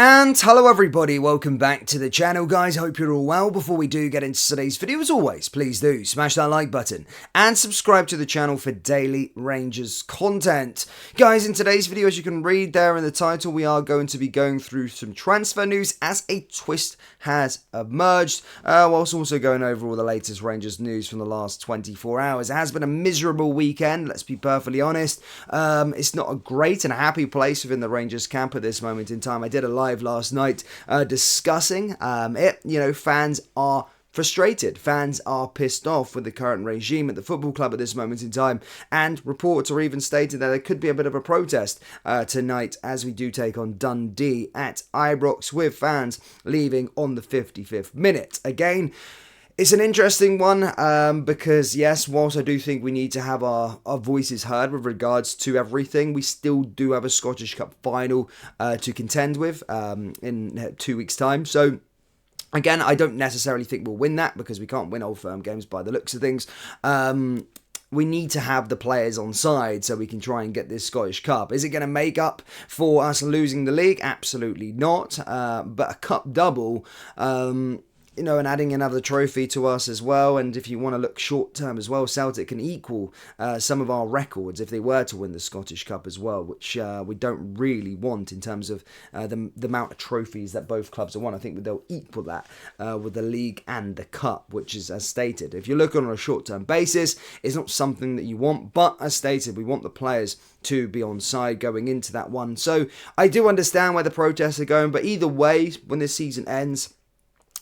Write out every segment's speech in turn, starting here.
And hello everybody, welcome back to the channel guys, hope you're all well. Before we do get into today's video, as always, please do smash that like button and subscribe to the channel for daily Rangers content. Guys, in today's video, as you can read there in the title, we are going to be going through some transfer news as a twist has emerged, whilst also going over all the latest Rangers news from the last 24 hours. It has been a miserable weekend, let's be perfectly honest. It's not a great and happy place within the Rangers camp at this moment in time. I did a live last night discussing it. You know, fans are frustrated. Fans are pissed off with the current regime at the football club at this moment in time, and reports are even stated that there could be a bit of a protest tonight as we do take on Dundee at Ibrox, with fans leaving on the 55th minute. Again, it's an interesting one because, yes, whilst I do think we need to have our voices heard with regards to everything, we still do have a Scottish Cup final to contend with in 2 weeks' time. So, again, I don't necessarily think we'll win that because we can't win Old Firm games by the looks of things. We need to have the players on side so we can try and get this Scottish Cup. Is it going to make up for us losing the league? Absolutely not. But a cup double, you know, and adding another trophy to us as well. And if you want to look short term as well, Celtic can equal some of our records if they were to win the Scottish Cup as well, which we don't really want in terms of the amount of trophies that both clubs have won. I think they'll equal that with the league and the cup, which is as stated. If you look on a short term basis, it's not something that you want, but as stated, we want the players to be on side going into that one. So I do understand where the protests are going, but either way, when this season ends,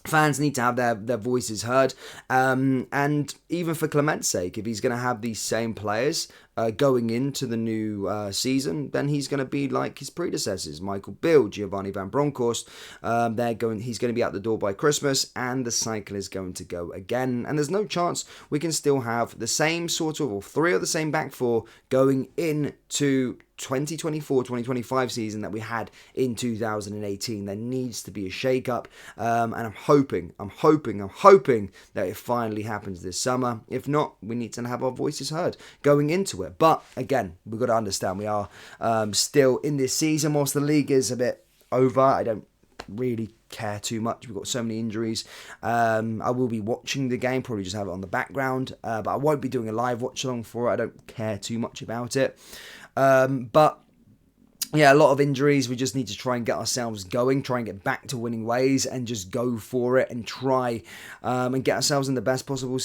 fans need to have their voices heard, and even for Clement's sake, if he's going to have these same players going into the new season, then he's going to be like his predecessors, Michael Beale, Giovanni Van Bronckhorst. He's going to be out the door by Christmas, and the cycle is going to go again. And there's no chance we can still have the same sort of, or three of the same back four going into 2024-2025 season that we had in 2018. There needs to be a shake-up, and I'm hoping that it finally happens this summer. If not, we need to have our voices heard going into it. But again, we've got to understand we are still in this season. Whilst the league is a bit over, I don't really care too much. We've got so many injuries. I will be watching the game, probably just have it on the background, but I won't be doing a live watch along for it. I don't care too much about it. But yeah, a lot of injuries. We just need to try and get ourselves going, try and get back to winning ways, and just go for it and try and get ourselves in the best possible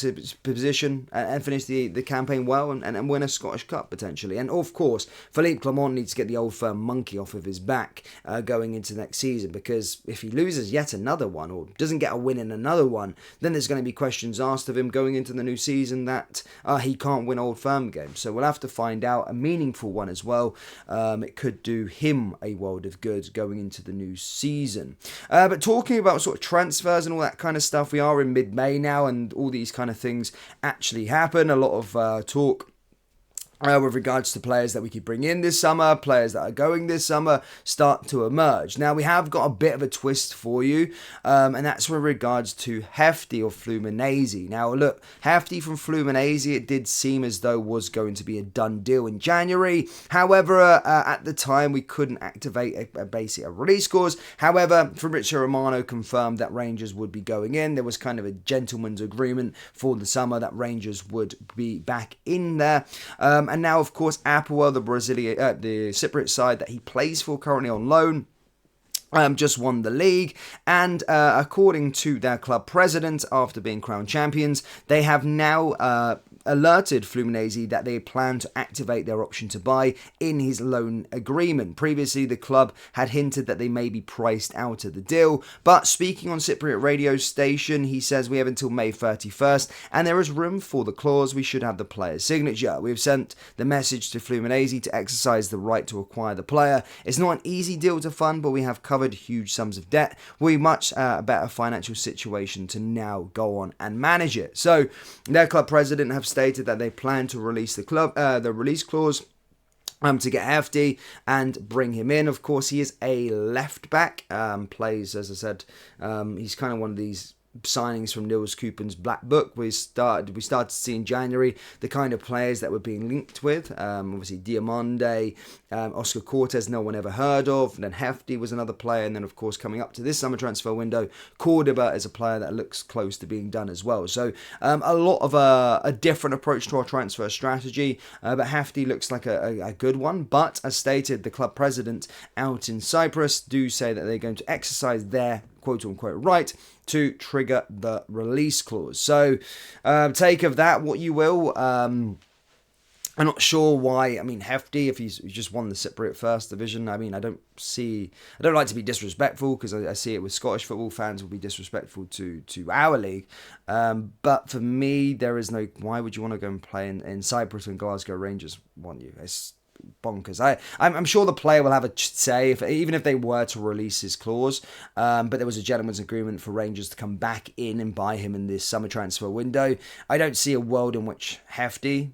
position and finish the campaign well and win a Scottish Cup potentially. And of course, Philippe Clement needs to get the Old Firm monkey off of his back going into next season, because if he loses yet another one or doesn't get a win in another one, then there's going to be questions asked of him going into the new season that he can't win Old Firm games. So we'll have to find out a meaningful one as well. It could do him a world of good going into the new season. But talking about sort of transfers and all that kind of stuff, we are in mid-May now, and all these kind of things actually happen. A lot of talk with regards to players that we could bring in this summer, players that are going this summer, start to emerge. Now, we have got a bit of a twist for you, and that's with regards to Jefte or Fluminense. Now, look, Jefte from Fluminense, it did seem as though was going to be a done deal in January. However, at the time, we couldn't activate a release clause. However, Fabrizio Romano confirmed that Rangers would be going in. There was kind of a gentleman's agreement for the summer that Rangers would be back in there. And now, of course, Apoel, the Cypriot side that he plays for currently on loan, just won the league, and according to their club president, after being crowned champions, they have now alerted Fluminense that they plan to activate their option to buy in his loan agreement. Previously, the club had hinted that they may be priced out of the deal, but speaking on Cypriot radio station, he says we have until May 31st, and there is room for the clause. We should have the player's signature. We've sent the message to Fluminense to exercise the right to acquire the player. It's not an easy deal to fund, but we have covered huge sums of debt. We're much a better financial situation to now go on and manage it. So their club president have stated that they plan to release the release clause to get Jefte and bring him in. Of course, he is a left back, plays, as I said, he's kind of one of these signings from Niels Coopen's Black Book. We started to see in January the kind of players that were being linked with. Obviously Diamande, Oscar Cortez, no one ever heard of. And then Jefte was another player. And then, of course, coming up to this summer transfer window, Cordoba is a player that looks close to being done as well. So a lot of a different approach to our transfer strategy. But Jefte looks like a good one. But as stated, the club president out in Cyprus do say that they're going to exercise their quote-unquote right to trigger the release clause. So take of that what you will. I'm not sure why. I mean, Jefte, if he's just won the Cypriot First Division, I mean, I don't like to be disrespectful, because I see it with Scottish football fans will be disrespectful to our league. But for me, there is no, why would you want to go and play in Cyprus when Glasgow Rangers want you? It's bonkers. I'm sure the player will have a say, even if they were to release his clause. But there was a gentleman's agreement for Rangers to come back in and buy him in this summer transfer window. I don't see a world in which Jefte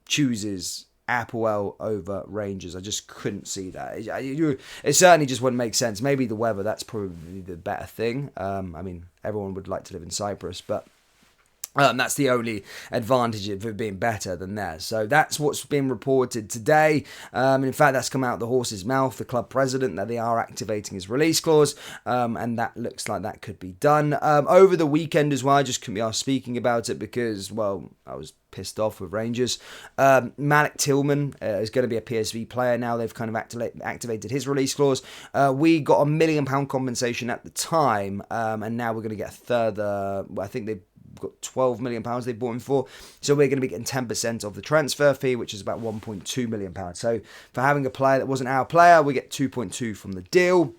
chooses Apoel over Rangers. I just couldn't see that. It certainly just wouldn't make sense. Maybe the weather, that's probably the better thing. I mean, everyone would like to live in Cyprus, but that's the only advantage of it being better than theirs. So that's what's been reported today. In fact, that's come out of the horse's mouth, the club president, that they are activating his release clause. And that looks like that could be done. Over the weekend as well, I just couldn't be asked speaking about it because, well, I was pissed off with Rangers. Malik Tillman is going to be a PSV player now. They've kind of activated his release clause. We got £1 million compensation at the time. And now we're going to get a further, I think they've got £12 million they bought him for, so we're going to be getting 10% of the transfer fee, which is about £1.2 million. So for having a player that wasn't our player, we get 2.2 from the deal,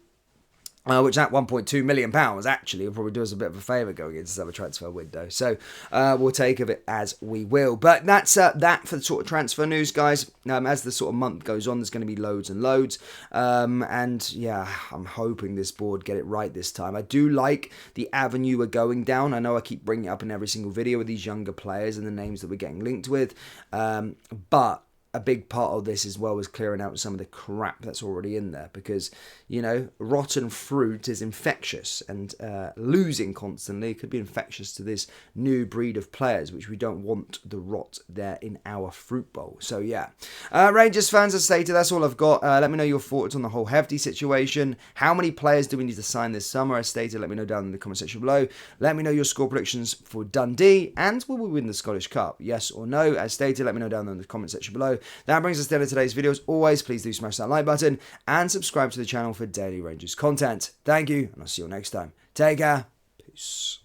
which at £1.2 million actually will probably do us a bit of a favour going into the summer transfer window. So we'll take of it as we will. But that's that for the sort of transfer news, guys. As the sort of month goes on, there's going to be loads and loads. And yeah, I'm hoping this board get it right this time. I do like the avenue we're going down. I know I keep bringing it up in every single video with these younger players and the names that we're getting linked with. But a big part of this as well is clearing out some of the crap that's already in there, because, you know, rotten fruit is infectious, and losing constantly could be infectious to this new breed of players, which we don't want the rot there in our fruit bowl. So yeah, Rangers fans, as stated, that's all I've got. Let me know your thoughts on the whole Jefte situation. How many players do we need to sign this summer? As stated, let me know down in the comment section below. Let me know your score predictions for Dundee, and will we win the Scottish Cup? Yes or no? As stated, let me know down in the comment section below. That brings us to the end of today's video. As always, please do smash that like button and subscribe to the channel for daily Rangers content. Thank you, and I'll see you all next time. Take care. Peace.